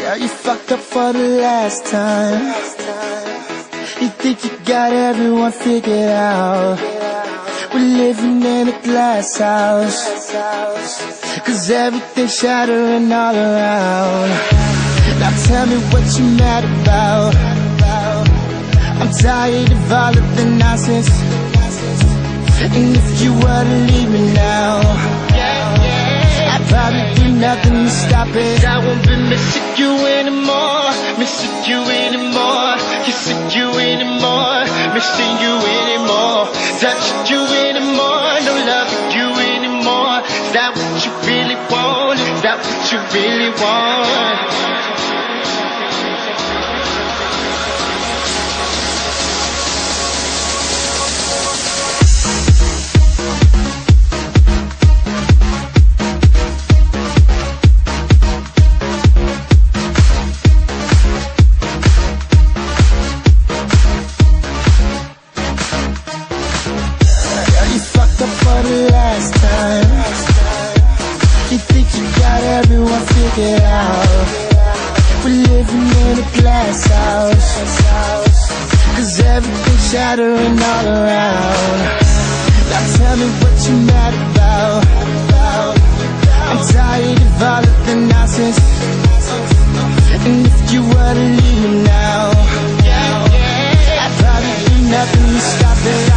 Yeah, you fucked up for the last time. You think you got everyone figured out. We're living in a glass house, 'cause everything's shattering all around. Now tell me what you mad about. I'm tired of all of the nonsense. And if you were to leave me now, I'd probably do nothing to stop it. I won't be missing you anymore, missing you anymore, kissing you anymore, missing you anymore, touching you anymore, no loving you anymore. Is that what you really want? Is that what you really want? For the last time, you think you got everyone figured out. We're living in a glass house, 'cause everything's shattering all around. Now tell me what you mad about. I'm tired of all of the nonsense. And if you were to leave me now, I'd probably do nothing to stop it.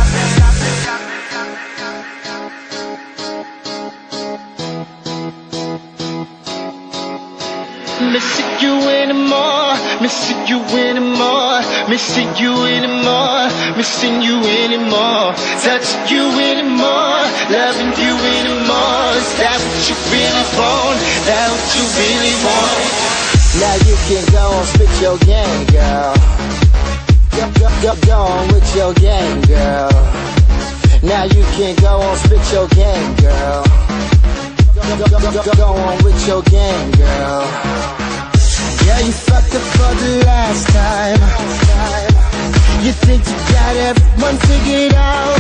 Missing you anymore, missing you anymore, missing you anymore, missing you anymore, touching you anymore, loving you anymore. Is that what you really want? Is that what you really want? Now you can go and spit your game, girl. Go on with your game, girl. Now you can go and spit your game, girl. Go on with your game, girl. Yeah, you fucked up for the last time. You think you got everyone figured out.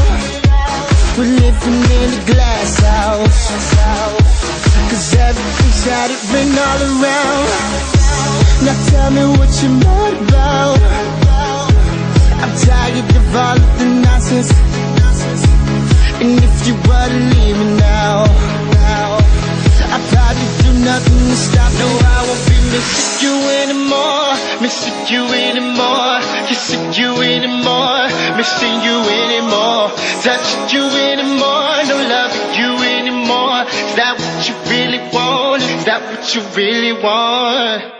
We're living in a glass house, 'cause everything's shattering all around. Now tell me what you're mad about. I'm tired of all of the nonsense. And if you were to leave me now, I'd probably do nothing to stop. No, I won't be missing you anymore, missing you anymore, kissing you anymore, missing you anymore, touching you anymore, no loving you anymore. Is that what you really want? Is that what you really want?